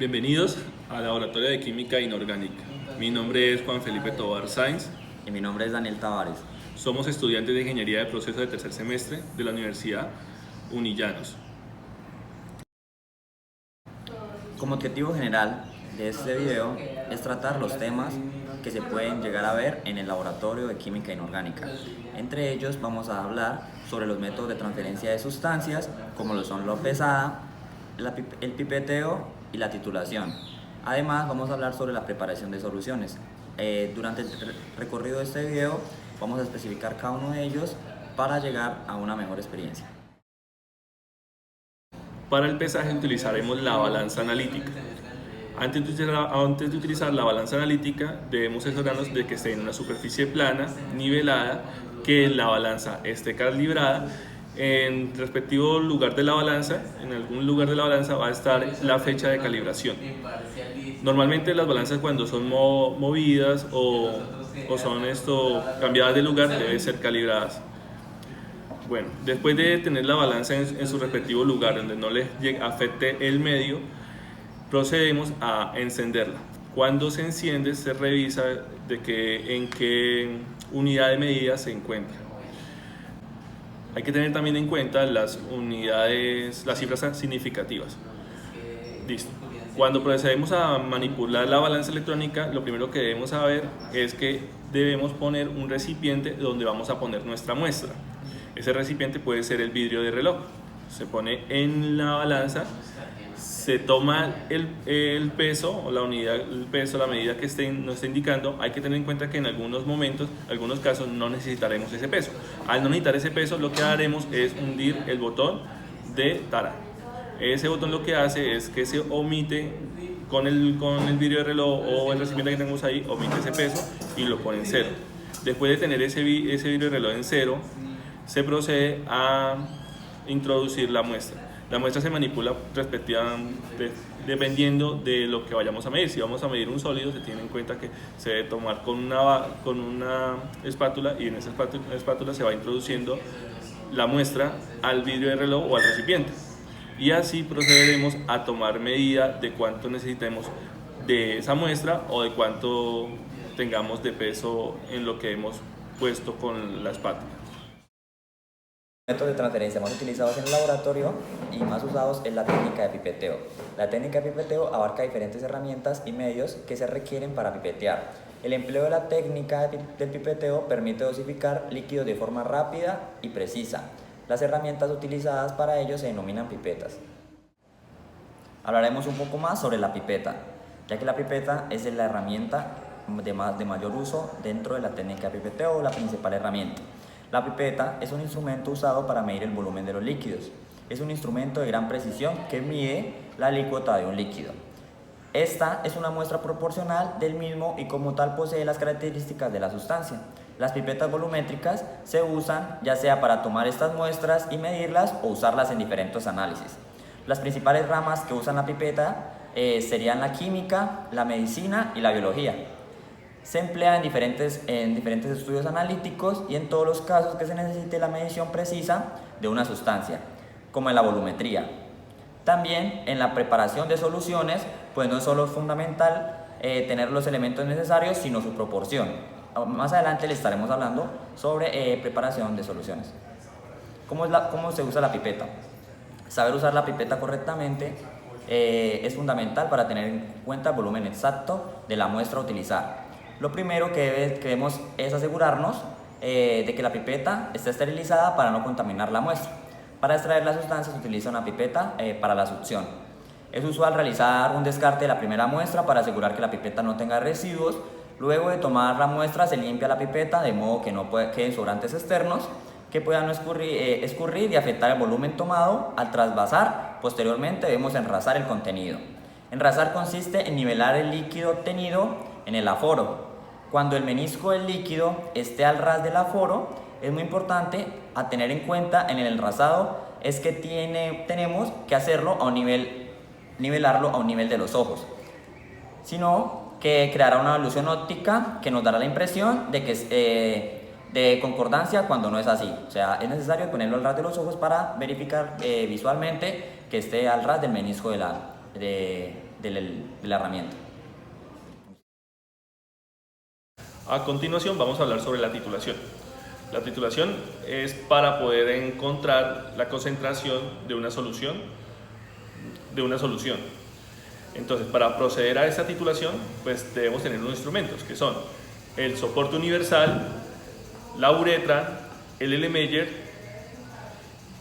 Bienvenidos al Laboratorio de Química Inorgánica. Mi nombre es Juan Felipe Tobar Sainz. Y mi nombre es Daniel Tavares. Somos estudiantes de Ingeniería de Procesos de tercer semestre de la Universidad Unillanos. Como objetivo general de este video es tratar los temas que se pueden llegar a ver en el Laboratorio de Química Inorgánica. Entre ellos vamos a hablar sobre los métodos de transferencia de sustancias, como lo son la pesada, el pipeteo y la titulación. Además vamos a hablar sobre la preparación de soluciones. Durante el recorrido de este video vamos a especificar cada uno de ellos para llegar a una mejor experiencia. Para el pesaje utilizaremos la balanza analítica. Antes de utilizar la balanza analítica debemos asegurarnos de que esté en una superficie plana, nivelada, que la balanza esté calibrada. En respectivo lugar de la balanza, en algún lugar de la balanza va a estar la fecha de calibración. Normalmente las balanzas cuando son movidas o son cambiadas de lugar deben ser calibradas. Bueno, después de tener la balanza en su respectivo lugar donde no les afecte el medio, procedemos a encenderla. Cuando se enciende se revisa en qué unidad de medida se encuentra. Hay que tener también en cuenta las cifras significativas. Listo. Cuando procedemos a manipular la balanza electrónica, lo primero que debemos saber es que debemos poner un recipiente donde vamos a poner nuestra muestra. Ese recipiente puede ser el vidrio de reloj. Se pone en la balanza, se toma el peso o la unidad, la medida que nos esté indicando. Hay que tener en cuenta que en algunos casos no necesitaremos ese peso. Al no necesitar ese peso, lo que haremos es hundir el botón de tara. Ese botón lo que hace es que se omite con el vidrio de reloj o el recipiente que tenemos ahí, omite ese peso y lo pone en cero. Después de tener ese vidrio de reloj en cero, se procede a introducir la muestra. La muestra se manipula dependiendo de lo que vayamos a medir. Si vamos a medir un sólido, se tiene en cuenta que se debe tomar con una espátula, y en esa espátula se va introduciendo la muestra al vidrio de reloj o al recipiente. Y así procederemos a tomar medida de cuánto necesitemos de esa muestra o de cuánto tengamos de peso en lo que hemos puesto con la espátula. Los métodos de transferencia más utilizados en el laboratorio y más usados es la técnica de pipeteo. La técnica de pipeteo abarca diferentes herramientas y medios que se requieren para pipetear. El empleo de la técnica del pipeteo permite dosificar líquidos de forma rápida y precisa. Las herramientas utilizadas para ello se denominan pipetas. Hablaremos un poco más sobre la pipeta, ya que la pipeta es la herramienta de mayor uso dentro de la técnica de pipeteo o la principal herramienta. La pipeta es un instrumento usado para medir el volumen de los líquidos. Es un instrumento de gran precisión que mide la alícuota de un líquido. Esta es una muestra proporcional del mismo y como tal posee las características de la sustancia. Las pipetas volumétricas se usan ya sea para tomar estas muestras y medirlas o usarlas en diferentes análisis. Las principales ramas que usan la pipeta serían la química, la medicina y la biología. Se emplea en diferentes estudios analíticos y en todos los casos que se necesite la medición precisa de una sustancia, como en la volumetría. También en la preparación de soluciones, pues no es solo fundamental tener los elementos necesarios, sino su proporción. Más adelante les estaremos hablando sobre preparación de soluciones. ¿Cómo se usa la pipeta? Saber usar la pipeta correctamente es fundamental para tener en cuenta el volumen exacto de la muestra a utilizar. Lo primero que debemos es asegurarnos de que la pipeta esté esterilizada para no contaminar la muestra. Para extraer la sustancia se utiliza una pipeta para la succión. Es usual realizar un descarte de la primera muestra para asegurar que la pipeta no tenga residuos. Luego de tomar la muestra se limpia la pipeta de modo que no queden sobrantes externos que puedan escurrir y afectar el volumen tomado. Al trasvasar, posteriormente debemos enrasar el contenido. Enrasar consiste en nivelar el líquido obtenido en el aforo. Cuando el menisco del líquido esté al ras del aforo, es muy importante a tener en cuenta en el enrasado es que tenemos que hacerlo nivelarlo a un nivel de los ojos. Si no, que creará una ilusión óptica que nos dará la impresión de que de concordancia cuando no es así. O sea, es necesario ponerlo al ras de los ojos para verificar visualmente que esté al ras del menisco de la herramienta. A continuación vamos a hablar sobre la titulación. La titulación es para poder encontrar la concentración de una solución. Entonces, para proceder a esta titulación, pues debemos tener unos instrumentos que son el soporte universal, la uretra, el L-Meyer,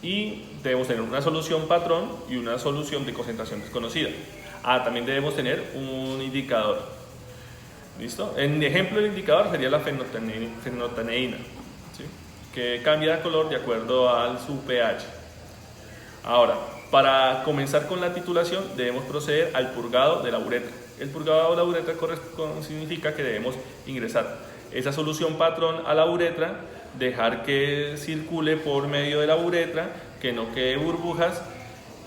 y debemos tener una solución patrón y una solución de concentración desconocida. También debemos tener un indicador. ¿Listo? En ejemplo, el indicador sería la fenolftaleína, ¿sí? Que cambia de color de acuerdo a su pH. Ahora, para comenzar con la titulación debemos proceder al purgado de la uretra. El purgado de la uretra significa que debemos ingresar esa solución patrón a la uretra, dejar que circule por medio de la uretra, que no quede burbujas,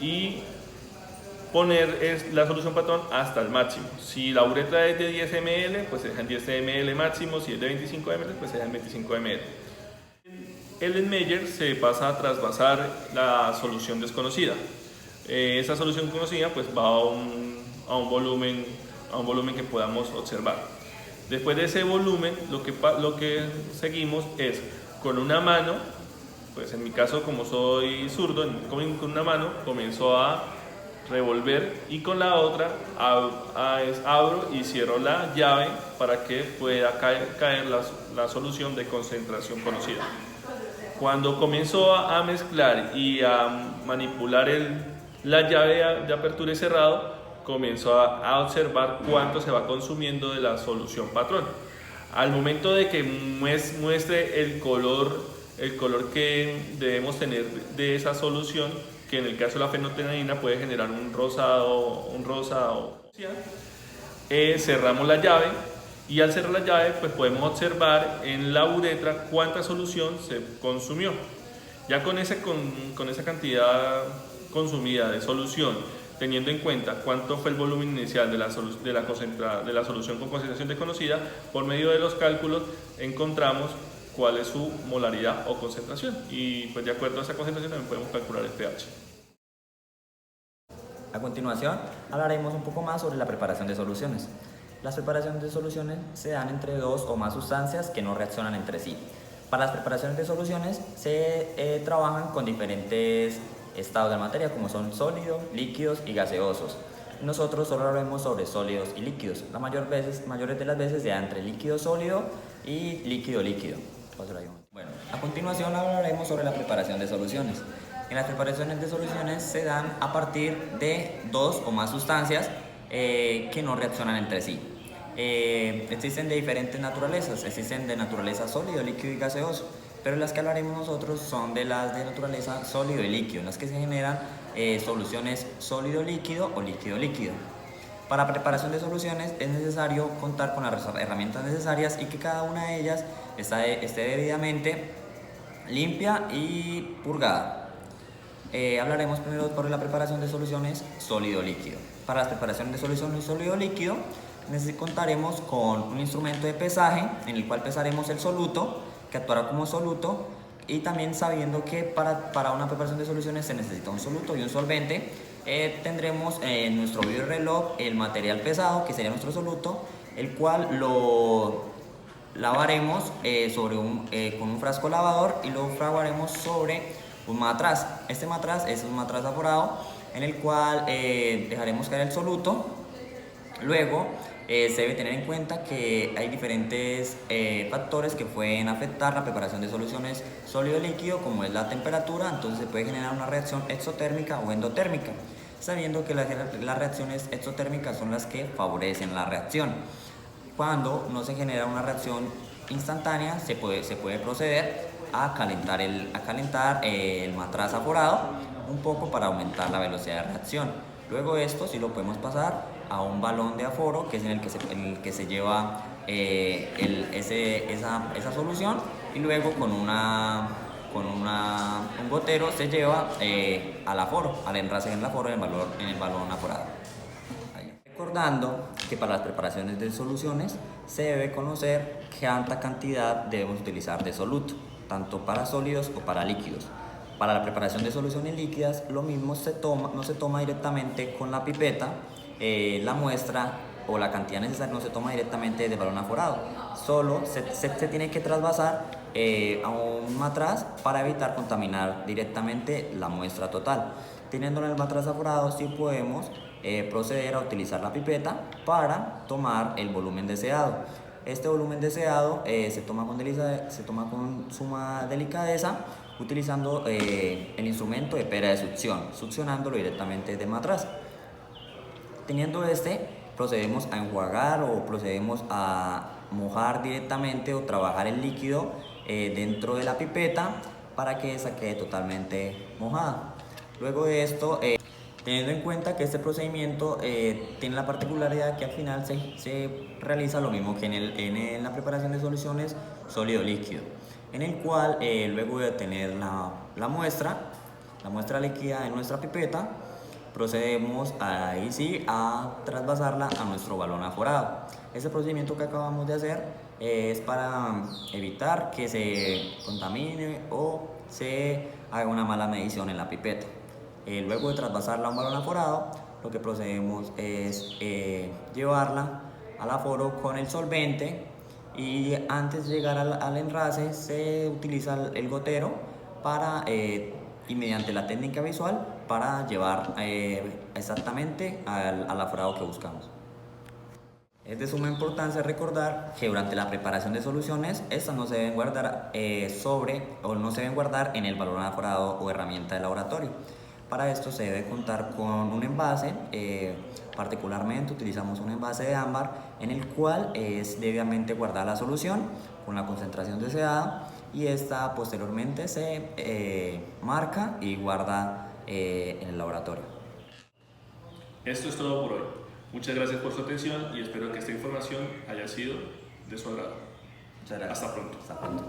y poner la solución patrón hasta el máximo. Si la uretra es de 10 ml, pues se deja en 10 ml máximo. Si es de 25 ml, pues se deja en 25 ml. El L-Meyer se pasa a trasvasar la solución desconocida. Esa solución conocida pues va a un volumen que podamos observar. Después de ese volumen, lo que seguimos es con una mano, pues en mi caso, como soy zurdo, con una mano comienzo a revolver, y con la otra abro y cierro la llave para que pueda caer la solución de concentración conocida. Cuando comienzo a mezclar y a manipular la llave de apertura y cerrado, comienzo a observar cuánto se va consumiendo de la solución patrón. Al momento de que muestre el color que debemos tener de esa solución, que en el caso de la fenolftaleína puede generar un rosado, cerramos la llave, y al cerrar la llave pues podemos observar en la uretra cuánta solución se consumió. Ya con esa cantidad consumida de solución, teniendo en cuenta cuánto fue el volumen inicial de la solución con concentración desconocida, por medio de los cálculos encontramos cuál es su molaridad o concentración, y pues de acuerdo a esa concentración también podemos calcular el pH. A continuación hablaremos un poco más sobre la preparación de soluciones. Las preparaciones de soluciones se dan entre dos o más sustancias que no reaccionan entre sí. Para las preparaciones de soluciones se trabajan con diferentes estados de materia, como son sólidos, líquidos y gaseosos. Nosotros solo hablaremos sobre sólidos y líquidos. La mayores de las veces se da entre líquido sólido y líquido líquido. Bueno, a continuación hablaremos sobre la preparación de soluciones. En las preparaciones de soluciones se dan a partir de dos o más sustancias que no reaccionan entre sí. Existen de diferentes naturalezas, existen de naturaleza sólido, líquido y gaseoso, pero las que hablaremos nosotros son de las de naturaleza sólido y líquido, en las que se generan soluciones sólido-líquido o líquido-líquido. Para preparación de soluciones es necesario contar con las herramientas necesarias y que cada una de ellas esté debidamente limpia y purgada. Hablaremos primero sobre la preparación de soluciones sólido-líquido. Para las preparaciones de soluciones sólido-líquido contaremos con un instrumento de pesaje en el cual pesaremos el soluto, que actuará como soluto, y también sabiendo que para una preparación de soluciones se necesita un soluto y un solvente, tendremos en nuestro biorreloj el material pesado, que sería nuestro soluto, el cual lo lavaremos con un frasco lavador y lo fraguaremos sobre un matraz. Este matraz es un matraz aforado en el cual dejaremos caer el soluto. Luego se debe tener en cuenta que hay diferentes factores que pueden afectar la preparación de soluciones sólido-líquido, como es la temperatura. Entonces se puede generar una reacción exotérmica o endotérmica, sabiendo que las reacciones exotérmicas son las que favorecen la reacción. Cuando no se genera una reacción instantánea, se puede proceder a calentar el matraz aforado un poco para aumentar la velocidad de reacción. Luego esto sí lo podemos pasar a un balón de aforo, que es en el que se lleva esa solución, y luego con un gotero se lleva al aforo, al enrase en el aforo, en el balón aforado. Recordando que para las preparaciones de soluciones se debe conocer cuánta cantidad debemos utilizar de soluto, tanto para sólidos o para líquidos. Para la preparación de soluciones líquidas, lo mismo no se toma directamente con la pipeta, la muestra o la cantidad necesaria no se toma directamente del balón aforado, solo se tiene que trasvasar a un matraz para evitar contaminar directamente la muestra total. Teniendo en el matraz aforado, sí podemos proceder a utilizar la pipeta para tomar el volumen deseado. Este volumen deseado se toma con suma delicadeza utilizando el instrumento de pera de succión, succionándolo directamente del matraz. Teniendo procedemos a enjuagar o procedemos a mojar directamente o trabajar el líquido dentro de la pipeta para que esa quede totalmente mojada. Luego de esto, teniendo en cuenta que este procedimiento tiene la particularidad que al final se realiza lo mismo que en la preparación de soluciones sólido-líquido, en el cual luego de tener la muestra líquida en nuestra pipeta, procedemos ahí sí a trasvasarla a nuestro balón aforado. Este procedimiento que acabamos de hacer es para evitar que se contamine o se haga una mala medición en la pipeta. Luego de trasvasarla a un balón aforado, lo que procedemos es llevarla al aforo con el solvente, y antes de llegar al enrase se utiliza el gotero para y mediante la técnica visual para llevar exactamente al aforado que buscamos. Es de suma importancia recordar que durante la preparación de soluciones, estas no se deben guardar no se deben guardar en el balón aforado o herramienta de laboratorio. Para esto se debe contar con un envase, particularmente utilizamos un envase de ámbar en el cual es debidamente guardada la solución con la concentración deseada, y esta posteriormente se marca y guarda en el laboratorio. Esto es todo por hoy. Muchas gracias por su atención y espero que esta información haya sido de su agrado. Muchas gracias. Hasta pronto. Hasta pronto.